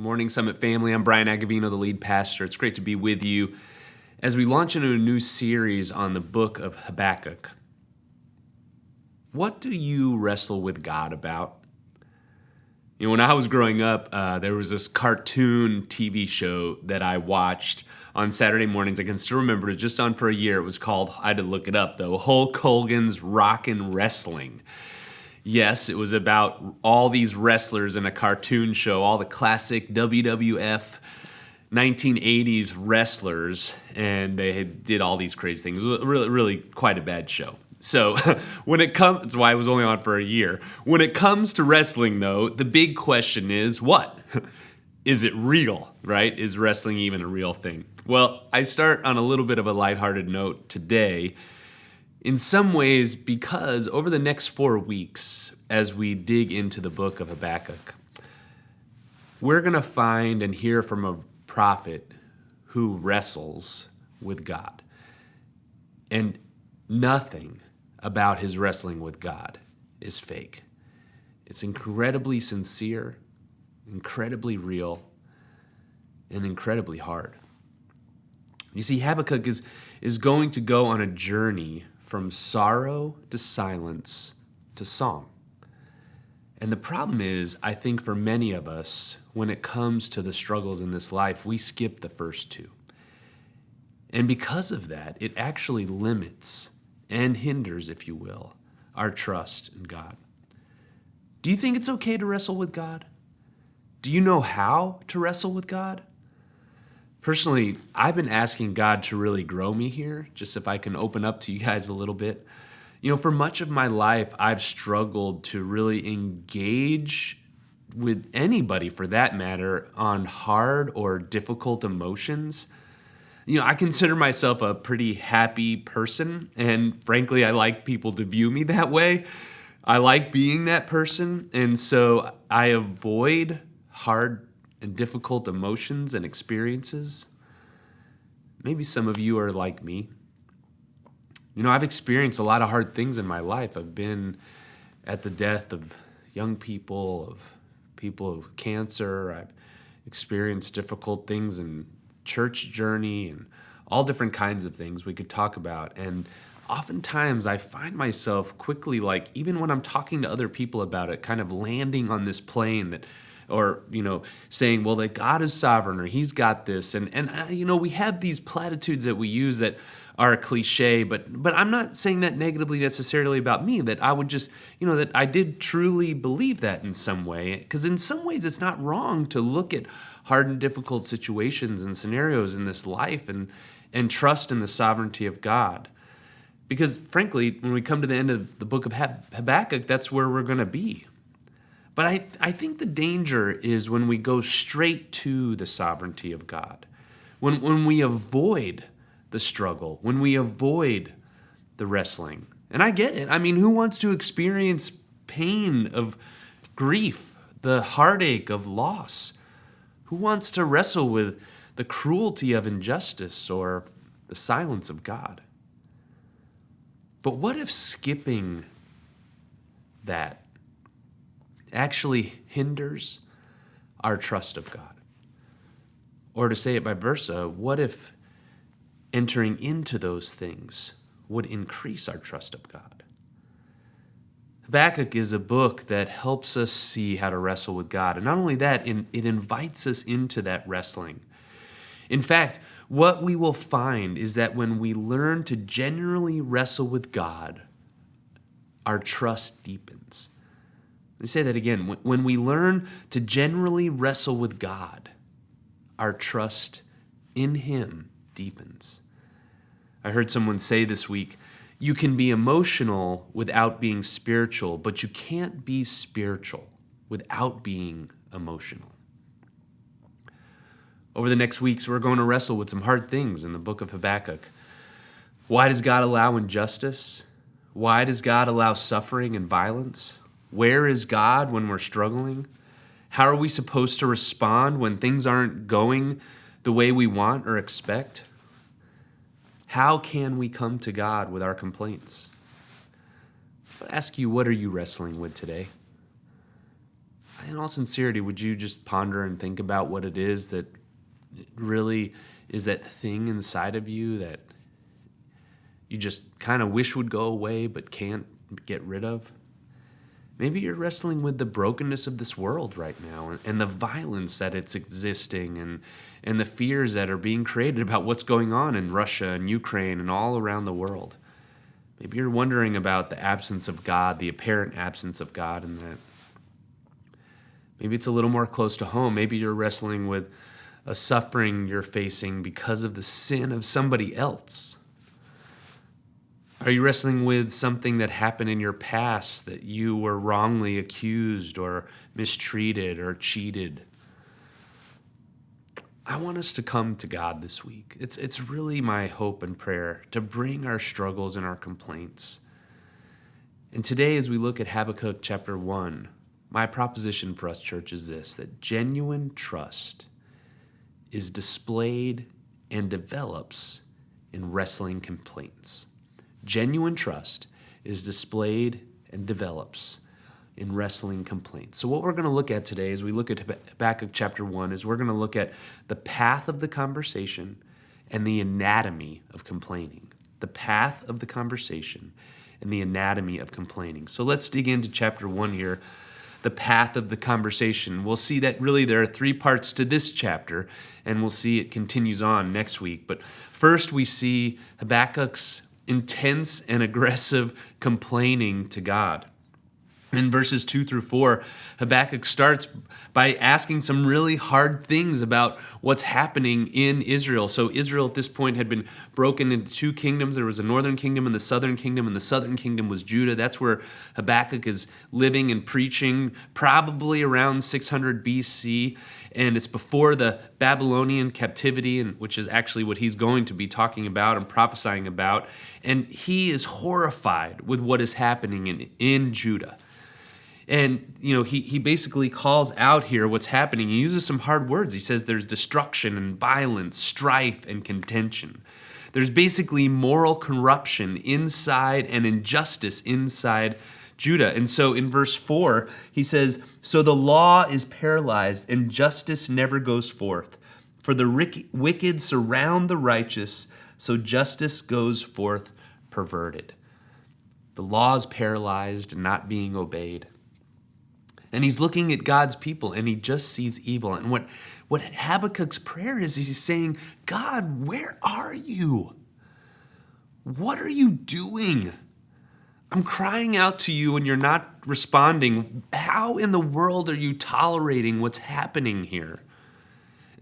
Morning Summit family. I'm Brian Agovino, the lead pastor. It's great to be with you as we launch into a new series on the book of Habakkuk. What do you wrestle with God about? You know, when I was growing up, there was this cartoon TV show that I watched on Saturday mornings. I can still remember it, just on for a year. It was called, I had to look it up though, Hulk Hogan's Rockin' Wrestling. Yes, it was about all these wrestlers in a cartoon show, all the classic WWF 1980s wrestlers, and they did all these crazy things. It was really quite a bad show. So when it comes, that's why it was only on for a year. When it comes to wrestling, though, the big question is what? Is it real, right? Is wrestling even a real thing? Well, I start on a little bit of a lighthearted note today. In some ways, because over the next 4 weeks, as we dig into the book of Habakkuk, we're going to find and hear from a prophet who wrestles with God. And nothing about his wrestling with God is fake. It's incredibly sincere, incredibly real, and incredibly hard. You see, Habakkuk is going to go on a journey from sorrow to silence to song. And the problem is, I think for many of us, when it comes to the struggles in this life, we skip the first two. And because of that, it actually limits and hinders, if you will, our trust in God. Do you think it's okay to wrestle with God? Do you know how to wrestle with God? Personally, I've been asking God to really grow me here, just if I can open up to you guys a little bit. You know, for much of my life, I've struggled to really engage with anybody, for that matter, on hard or difficult emotions. You know, I consider myself a pretty happy person, and frankly, I like people to view me that way. I like being that person, and so I avoid hard and difficult emotions and experiences. Maybe some of you are like me. You know, I've experienced a lot of hard things in my life. I've been at the death of young people, of people with cancer. I've experienced difficult things in church journey and all different kinds of things we could talk about. And oftentimes I find myself quickly, like, even when I'm talking to other people about it, kind of landing on this plane that, or, you know, saying, well, that God is sovereign, or he's got this. And you know, we have these platitudes that we use that are a cliche, but I'm not saying that negatively necessarily about me, that I would just, you know, that I did truly believe that in some way. Because in some ways it's not wrong to look at hard and difficult situations and scenarios in this life and trust in the sovereignty of God. Because frankly, when we come to the end of the book of Habakkuk, that's where we're going to be. But I think the danger is when we go straight to the sovereignty of God, when we avoid the struggle, when we avoid the wrestling. And I get it. I mean, who wants to experience pain of grief, the heartache of loss? Who wants to wrestle with the cruelty of injustice or the silence of God? But what if skipping that actually hinders our trust of God? Or to say it by versa, what if entering into those things would increase our trust of God? Habakkuk is a book that helps us see how to wrestle with God. And not only that, it invites us into that wrestling. In fact, what we will find is that when we learn to genuinely wrestle with God, our trust deepens. Let me say that again. When we learn to genuinely wrestle with God, our trust in him deepens. I heard someone say this week, you can be emotional without being spiritual, but you can't be spiritual without being emotional. Over the next weeks, we're going to wrestle with some hard things in the book of Habakkuk. Why does God allow injustice? Why does God allow suffering and violence? Where is God when we're struggling? How are we supposed to respond when things aren't going the way we want or expect? How can we come to God with our complaints? I ask you, what are you wrestling with today? in all sincerity, would you just ponder and think about what it is that really is that thing inside of you that you just kind of wish would go away but can't get rid of? Maybe you're wrestling with the brokenness of this world right now and the violence that it's existing and the fears that are being created about what's going on in Russia and Ukraine and all around the world. Maybe you're wondering about the absence of God, the apparent absence of God in that. Maybe it's a little more close to home. Maybe you're wrestling with a suffering you're facing because of the sin of somebody else. Are you wrestling with something that happened in your past that you were wrongly accused or mistreated or cheated? I want us to come to God this week. It's really my hope and prayer to bring our struggles and our complaints. And today, as we look at Habakkuk chapter 1, my proposition for us, church, is this, that genuine trust is displayed and develops in wrestling complaints. Genuine trust is displayed and develops in wrestling complaints. So what we're going to look at today as we look at Habakkuk chapter 1 is we're going to look at the path of the conversation and the anatomy of complaining. The path of the conversation and the anatomy of complaining. So let's dig into chapter 1 here, the path of the conversation. We'll see that really there are 3 parts to this chapter, and we'll see it continues on next week. But first we see Habakkuk's intense and aggressive complaining to God. In verses 2 through 4, Habakkuk starts by asking some really hard things about what's happening in Israel. So Israel at this point had been broken into 2 kingdoms. There was a northern kingdom and the southern kingdom was Judah. That's where Habakkuk is living and preaching, probably around 600 BC. And it's before the Babylonian captivity, which is actually what he's going to be talking about and prophesying about. And he is horrified with what is happening in Judah. And, he basically calls out here what's happening. He uses some hard words. He says there's destruction and violence, strife and contention. There's basically moral corruption inside and injustice inside Judah. And so in verse 4, he says, "So the law is paralyzed and justice never goes forth. For the wicked surround the righteous, so justice goes forth perverted." The law is paralyzed and not being obeyed. And he's looking at God's people and he just sees evil. And what Habakkuk's prayer is he's saying, God, where are you? What are you doing? I'm crying out to you and you're not responding. How in the world are you tolerating what's happening here?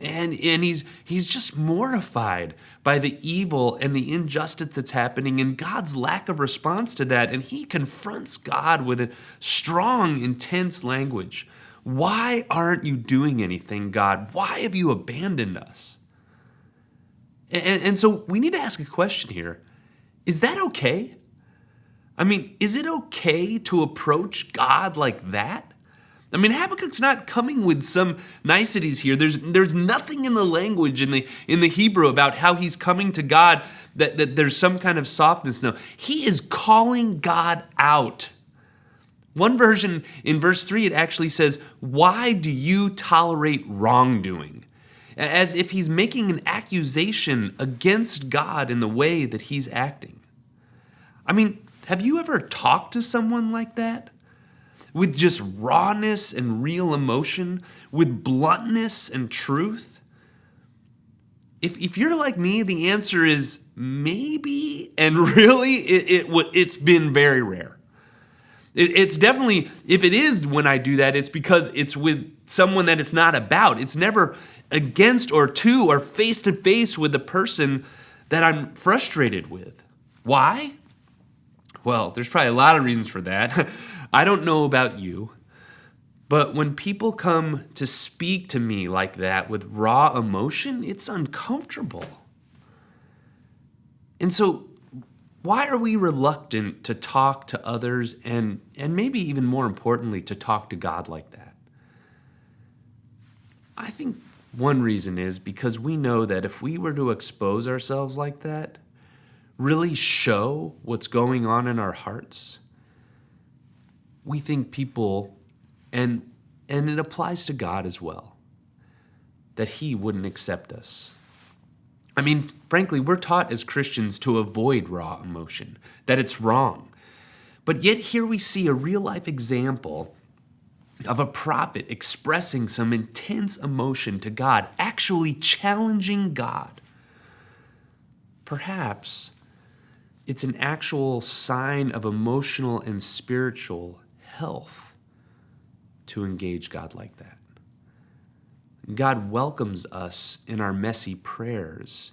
And he's just mortified by the evil and the injustice that's happening and God's lack of response to that. And he confronts God with a strong, intense language. Why aren't you doing anything, God? Why have you abandoned us? And so we need to ask a question here. Is that okay? I mean, is it okay to approach God like that? I mean, Habakkuk's not coming with some niceties here. There's nothing in the language in the Hebrew about how he's coming to God that there's some kind of softness. No, he is calling God out. One version in verse 3, it actually says, "Why do you tolerate wrongdoing?" As if he's making an accusation against God in the way that he's acting. I mean, have you ever talked to someone like that? With just rawness and real emotion, with bluntness and truth? If you're like me, the answer is maybe, and really, it's been very rare. It's definitely, if it is when I do that, it's because it's with someone that it's not about. It's never against or to or face to face with the person that I'm frustrated with. Why? Well, there's probably a lot of reasons for that. I don't know about you, but when people come to speak to me like that with raw emotion, it's uncomfortable. And so why are we reluctant to talk to others and maybe even more importantly, to talk to God like that? I think one reason is because we know that if we were to expose ourselves like that, really show what's going on in our hearts, we think people, and And it applies to God as well, that he wouldn't accept us. I mean, frankly, we're taught as Christians to avoid raw emotion, that it's wrong. But yet here we see a real-life example of a prophet expressing some intense emotion to God, actually challenging God. Perhaps it's an actual sign of emotional and spiritual health to engage God like that. God welcomes us in our messy prayers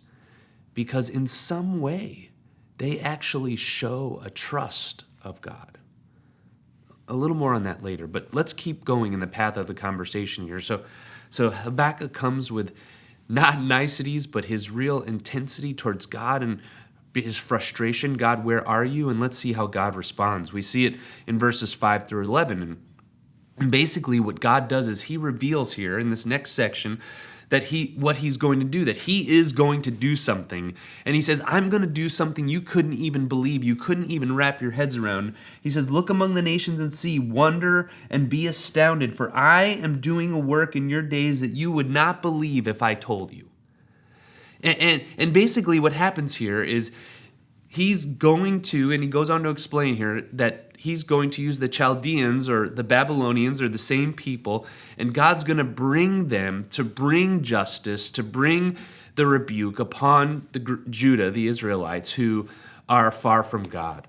because in some way they actually show a trust of God. A little more on that later, but let's keep going in the path of the conversation here. So Habakkuk comes with not niceties, but his real intensity towards God and his frustration. God, where are you? And let's see how God responds. We see it in verses 5 through 11. And basically what God does is he reveals here in this next section that what he's going to do, that he is going to do something. And he says, I'm going to do something you couldn't even believe, you couldn't even wrap your heads around. He says, look among the nations and see, wonder and be astounded, for I am doing a work in your days that you would not believe if I told you. And basically what happens here is he's going to, and he goes on to explain here, that he's going to use the Chaldeans or the Babylonians or the same people, and God's going to bring them to bring justice, to bring the rebuke upon Judah, the Israelites, who are far from God.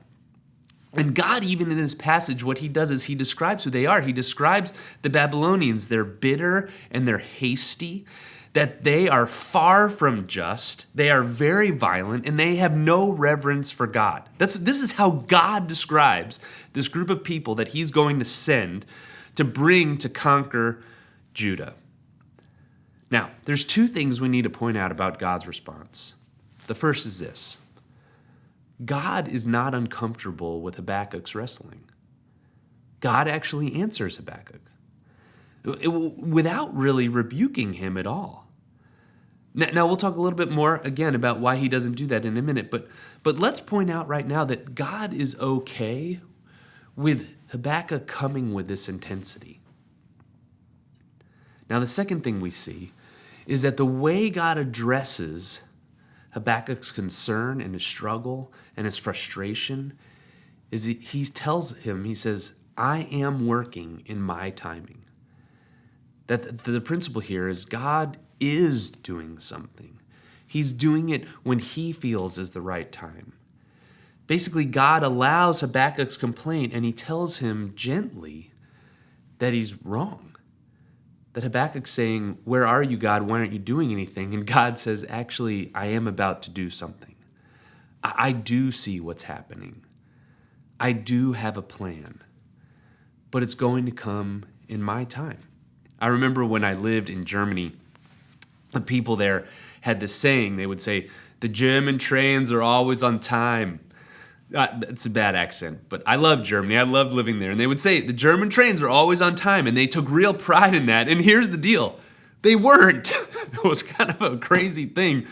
And God, even in this passage, what he does is he describes who they are. He describes the Babylonians. They're bitter and they're hasty, that they are far from just, they are very violent, and they have no reverence for God. This is how God describes this group of people that he's going to send to bring to conquer Judah. Now, there's two things we need to point out about God's response. The first is this: God is not uncomfortable with Habakkuk's wrestling. God actually answers Habakkuk without really rebuking him at all. Now, we'll talk a little bit more, again, about why he doesn't do that in a minute, but let's point out right now that God is okay with Habakkuk coming with this intensity. Now, the second thing we see is that the way God addresses Habakkuk's concern and his struggle and his frustration is he tells him, he says, I am working in my timing. That the principle here is God is doing something. He's doing it when he feels is the right time. Basically, God allows Habakkuk's complaint and he tells him gently that he's wrong. That Habakkuk's saying, where are you, God? Why aren't you doing anything? And God says, actually, I am about to do something. I do see what's happening. I do have a plan, but it's going to come in my time. I remember when I lived in Germany, the people there had this saying. They would say, the German trains are always on time. It's a bad accent, but I love Germany. I loved living there. And they would say, the German trains are always on time. And they took real pride in that. And here's the deal. They weren't. It was kind of a crazy thing.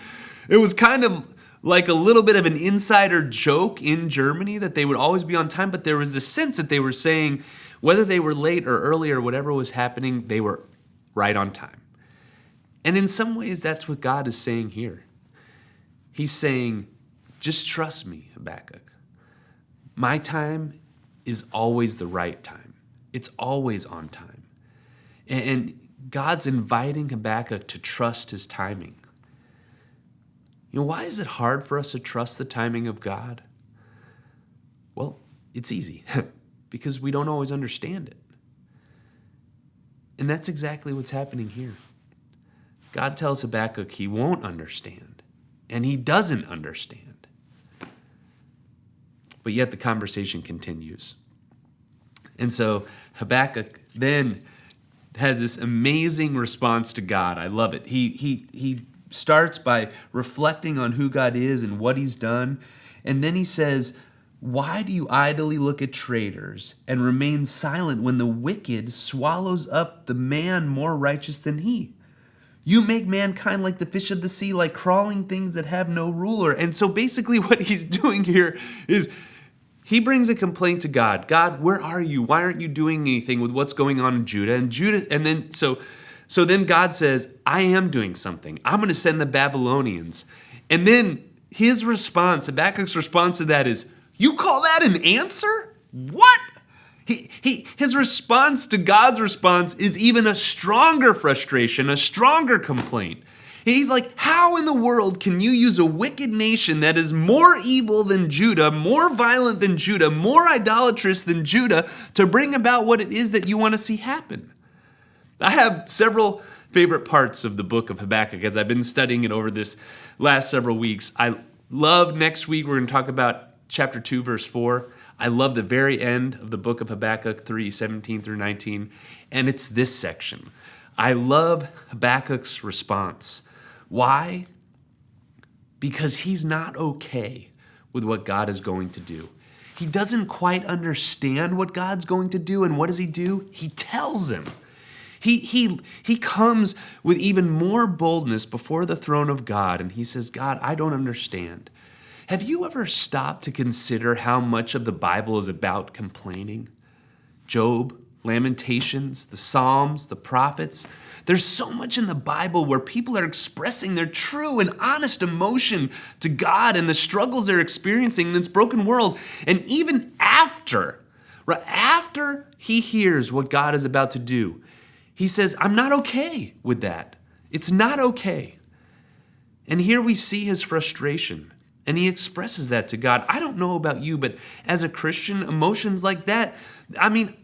It was kind of like a little bit of an insider joke in Germany that they would always be on time. But there was this sense that they were saying, whether they were late or early or whatever was happening, they were right on time. And in some ways, that's what God is saying here. He's saying, just trust me, Habakkuk. My time is always the right time. It's always on time. And God's inviting Habakkuk to trust his timing. You know, why is it hard for us to trust the timing of God? Well, it's easy. Because we don't always understand it. And that's exactly what's happening here. God tells Habakkuk he won't understand, and he doesn't understand. But yet the conversation continues. And so Habakkuk then has this amazing response to God. I love it. He starts by reflecting on who God is and what he's done, and then he says, why do you idly look at traitors and remain silent when the wicked swallows up the man more righteous than he? You make mankind like the fish of the sea, like crawling things that have no ruler. And so basically what he's doing here is He brings a complaint to God. God, where are you? Why aren't you doing anything with what's going on in Judah? And then then God says, I am doing something. I'm going to send the Babylonians. And then his response, Habakkuk's response to that is, you call that an answer? What? His response to God's response is even a stronger frustration, a stronger complaint. He's like, how in the world can you use a wicked nation that is more evil than Judah, more violent than Judah, more idolatrous than Judah to bring about what it is that you want to see happen? I have several favorite parts of the book of Habakkuk as I've been studying it over this last several weeks. I love next week, we're going to talk about chapter 2, verse 4. I love the very end of the book of Habakkuk 3, 17 through 19. And it's this section. I love Habakkuk's response. Why? Because he's not okay with what God is going to do. He doesn't quite understand what God's going to do. And what does he do? He tells him. He comes with even more boldness before the throne of God. And he says, God, I don't understand. Have you ever stopped to consider how much of the Bible is about complaining? Job, Lamentations, the Psalms, the prophets. There's so much in the Bible where people are expressing their true and honest emotion to God and the struggles they're experiencing in this broken world. And even after he hears what God is about to do, he says, I'm not okay with that. It's not okay. And here we see his frustration. And he expresses that to God. I don't know about you, but as a Christian, emotions like that, I mean,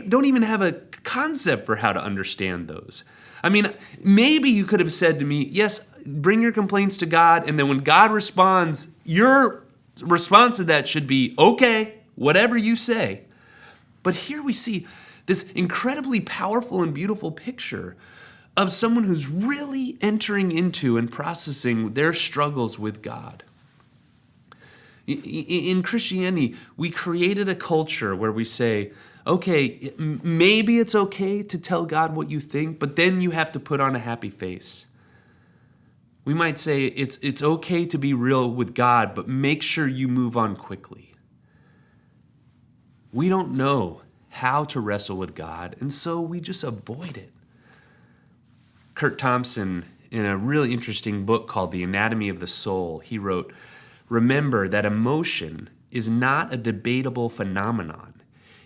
don't even have a concept for how to understand those. I mean, maybe you could have said to me, yes, bring your complaints to God, and then when God responds, your response to that should be, okay, whatever you say. But here we see this incredibly powerful and beautiful picture of someone who's really entering into and processing their struggles with God. In Christianity, we created a culture where we say, okay, maybe it's okay to tell God what you think, but then you have to put on a happy face. We might say it's okay to be real with God, but make sure you move on quickly. We don't know how to wrestle with God, and so we just avoid it. Kurt Thompson, in a really interesting book called The Anatomy of the Soul, he wrote, remember that emotion is not a debatable phenomenon.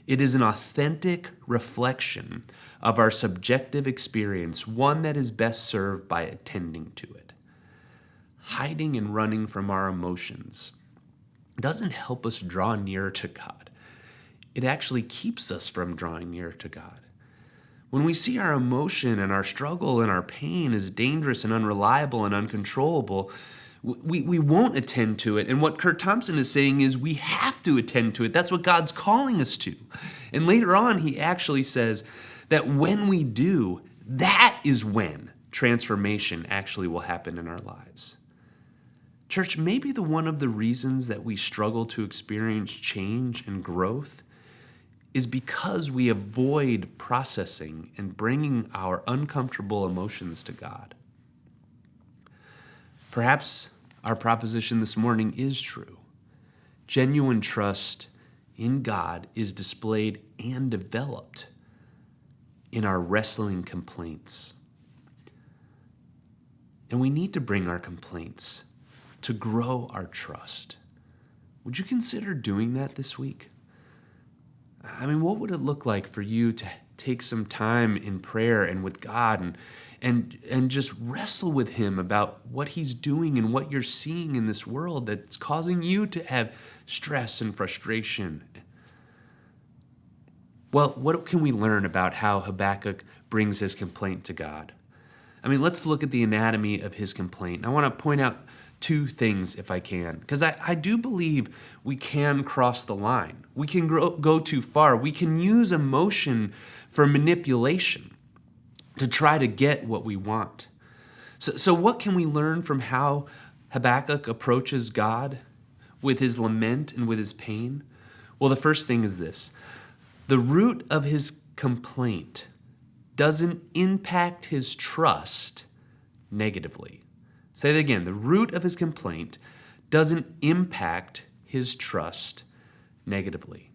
It is an authentic reflection of our subjective experience, one that is best served by attending to it. Hiding and running from our emotions doesn't help us draw nearer to God. It actually keeps us from drawing nearer to God. When we see our emotion and our struggle and our pain as dangerous and unreliable and uncontrollable, we won't attend to it. And what Kurt Thompson is saying is we have to attend to it. That's what God's calling us to. And later on, he actually says that when we do, that is when transformation actually will happen in our lives. Church, maybe one of the reasons that we struggle to experience change and growth is because we avoid processing and bringing our uncomfortable emotions to God. Perhaps our proposition this morning is true. Genuine trust in God is displayed and developed in our wrestling complaints. And we need to bring our complaints to grow our trust. Would you consider doing that this week? I mean, what would it look like for you to take some time in prayer and with God and just wrestle with him about what he's doing and what you're seeing in this world that's causing you to have stress and frustration? Well, what can we learn about how Habakkuk brings his complaint to God? I mean, let's look at the anatomy of his complaint. I want to point out two things if I can, because I do believe we can cross the line. We can go too far. We can use emotion for manipulation to try to get what we want. So what can we learn from how Habakkuk approaches God with his lament and with his pain? Well, the first thing is this. The root of his complaint doesn't impact his trust negatively. Say that again. The root of his complaint doesn't impact his trust negatively.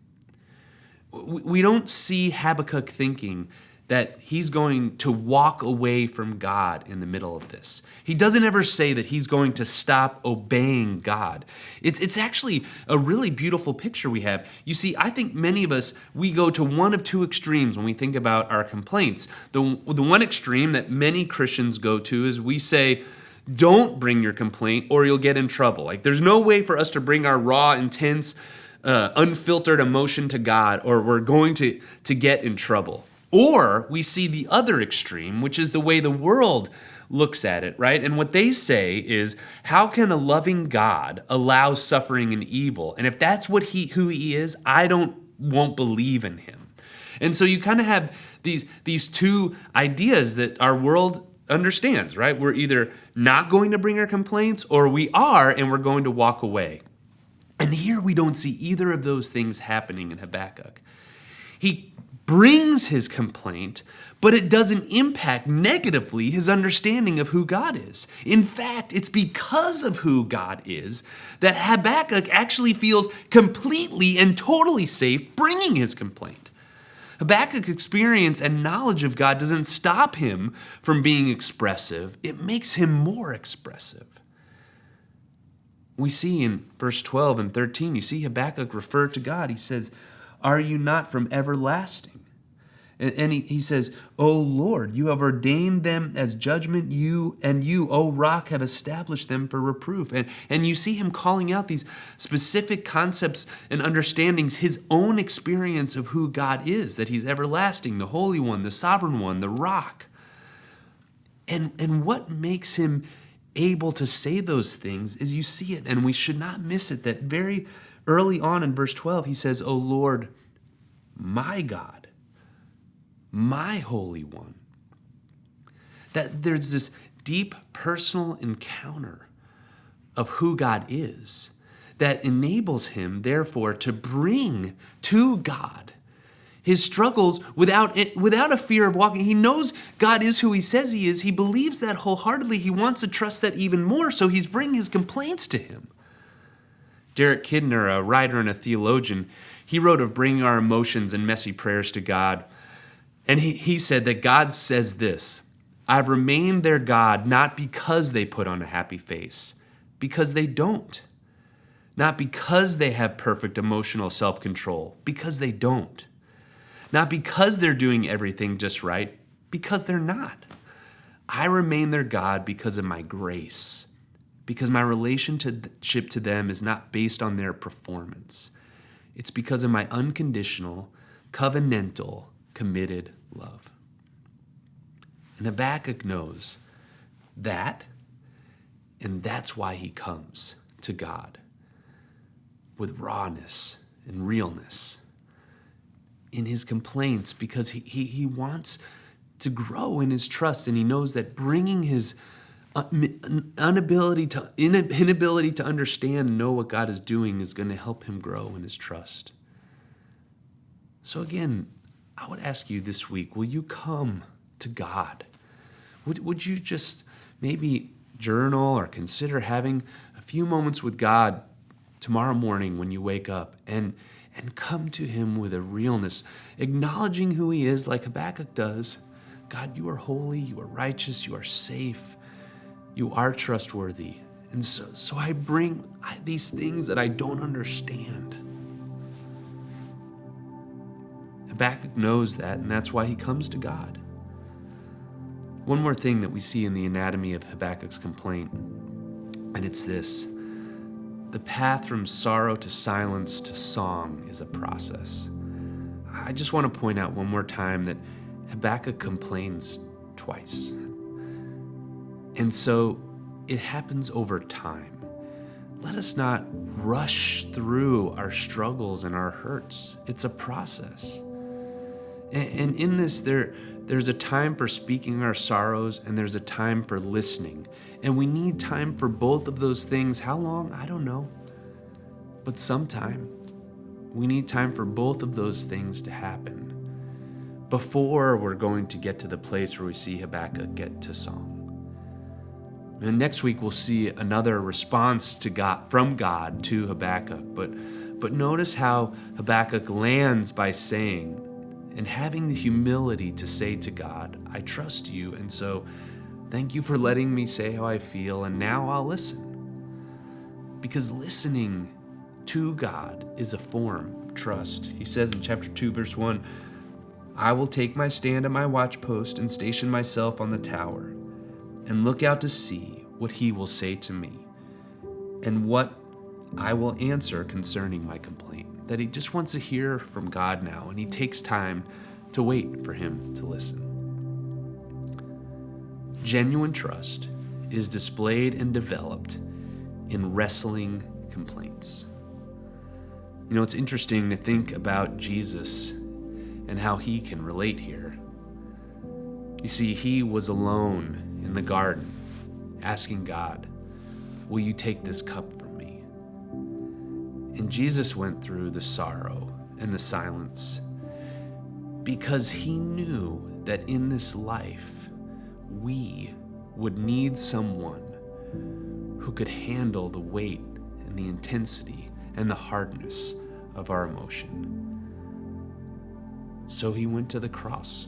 We don't see Habakkuk thinking that he's going to walk away from God in the middle of this. He doesn't ever say that he's going to stop obeying God. It's actually a really beautiful picture we have. You see, I think many of us, we go to one of two extremes when we think about our complaints. The one extreme that many Christians go to is we say, don't bring your complaint or you'll get in trouble. Like, there's no way for us to bring our raw, intense, unfiltered emotion to God, or we're going to get in trouble. Or we see the other extreme, which is the way the world looks at it, right? And what they say is, how can a loving God allow suffering and evil? And if that's who he is, I won't believe in him. And so you kind of have these two ideas that our world understands, right? We're either not going to bring our complaints, or we are, and we're going to walk away. And here we don't see either of those things happening in Habakkuk. He brings his complaint, but it doesn't impact negatively his understanding of who God is. In fact, it's because of who God is that Habakkuk actually feels completely and totally safe bringing his complaint. Habakkuk's experience and knowledge of God doesn't stop him from being expressive. It makes him more expressive. We see in verse 12 and 13, you see Habakkuk refer to God. He says, "Are you not from everlasting?" And he says, "O Lord, you have ordained them as judgment. You, O rock, have established them for reproof." And you see him calling out these specific concepts and understandings, his own experience of who God is, that he's everlasting, the Holy One, the Sovereign One, the rock. And what makes him able to say those things is you see it, and we should not miss it, that very early on in verse 12, he says, "O Lord, my God, my Holy One." That there's this deep personal encounter of who God is that enables him, therefore, to bring to God his struggles without a fear of walking. He knows God is who he says he is. He believes that wholeheartedly. He wants to trust that even more, so he's bringing his complaints to him. Derek Kidner, a writer and a theologian, he wrote of bringing our emotions and messy prayers to God. And he said that God says this, "I've remained their God not because they put on a happy face, because they don't. Not because they have perfect emotional self-control, because they don't. Not because they're doing everything just right, because they're not. I remain their God because of my grace, because my relationship to them is not based on their performance. It's because of my unconditional, covenantal, committed love." And Habakkuk knows that, and that's why he comes to God with rawness and realness in his complaints, because he wants to grow in his trust, and he knows that bringing his inability to understand and know what God is doing is going to help him grow in his trust. So again, I would ask you this week, will you come to God? Would you just maybe journal or consider having a few moments with God tomorrow morning when you wake up and come to him with a realness, acknowledging who he is like Habakkuk does. God, you are holy, you are righteous, you are safe, you are trustworthy. And so I bring these things that I don't understand. Habakkuk knows that, and that's why he comes to God. One more thing that we see in the anatomy of Habakkuk's complaint, and it's this. The path from sorrow to silence to song is a process. I just want to point out one more time that Habakkuk complains twice. And so it happens over time. Let us not rush through our struggles and our hurts. It's a process. And in this, there's a time for speaking our sorrows, and there's a time for listening. And we need time for both of those things. How long? I don't know. But sometime. We need time for both of those things to happen before we're going to get to the place where we see Habakkuk get to song. And next week we'll see another response to God from God to Habakkuk. But notice how Habakkuk lands by saying and having the humility to say to God, I trust you, and so thank you for letting me say how I feel, and now I'll listen. Because listening to God is a form of trust. He says in chapter 2, verse 1, I will take my stand at my watchpost and station myself on the tower and look out to see what he will say to me and what I will answer concerning my complaint. That he just wants to hear from God now, and he takes time to wait for him to listen. Genuine trust is displayed and developed in wrestling complaints. You know, it's interesting to think about Jesus and how he can relate here. You see, he was alone in the garden, asking God, will you take this cup from me? And Jesus went through the sorrow and the silence because he knew that in this life, we would need someone who could handle the weight and the intensity and the hardness of our emotion. So he went to the cross,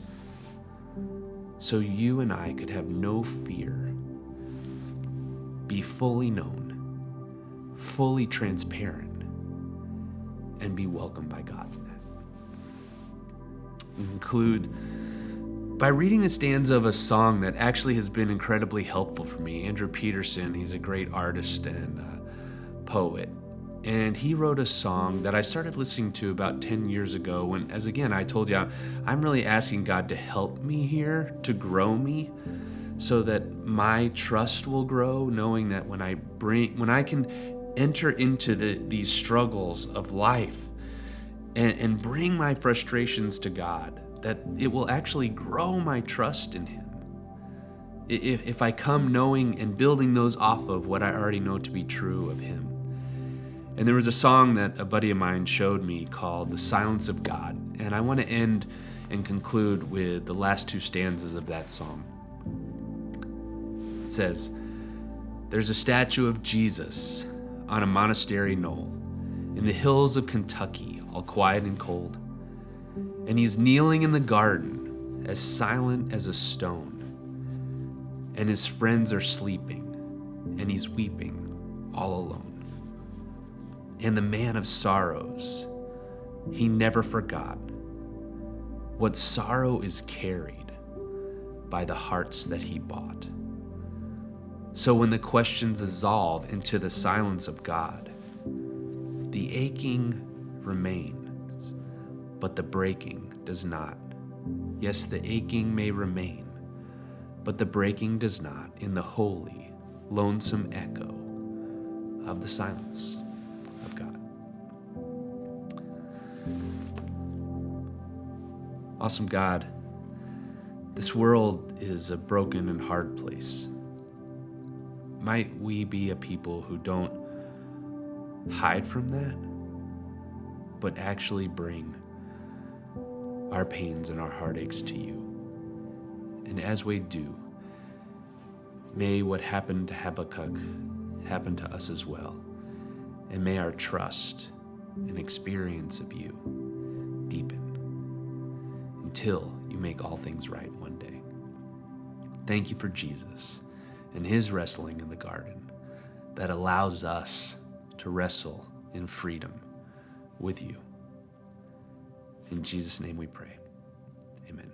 so you and I could have no fear, be fully known, fully transparent, and be welcomed by God. We conclude by reading the stanza of a song that actually has been incredibly helpful for me. Andrew Peterson, he's a great artist and poet. And he wrote a song that I started listening to about 10 years ago when, as again, I told you, I'm really asking God to help me here, to grow me, so that my trust will grow, knowing that when I can enter into these struggles of life and bring my frustrations to God, that it will actually grow my trust in him. If I come knowing and building those off of what I already know to be true of him. And there was a song that a buddy of mine showed me called The Silence of God. And I want to end and conclude with the last two stanzas of that song. It says, there's a statue of Jesus on a monastery knoll in the hills of Kentucky, all quiet and cold. And he's kneeling in the garden, as silent as a stone. And his friends are sleeping, and he's weeping all alone. And the man of sorrows, he never forgot what sorrow is carried by the hearts that he bought. So when the questions dissolve into the silence of God, the aching remains, but the breaking does not. Yes, the aching may remain, but the breaking does not in the holy, lonesome echo of the silence of God. Awesome God, this world is a broken and hard place. Might we be a people who don't hide from that, but actually bring our pains and our heartaches to you. And as we do, may what happened to Habakkuk happen to us as well. And may our trust and experience of you deepen until you make all things right one day. Thank you for Jesus and his wrestling in the garden that allows us to wrestle in freedom with you. In Jesus' name we pray. Amen.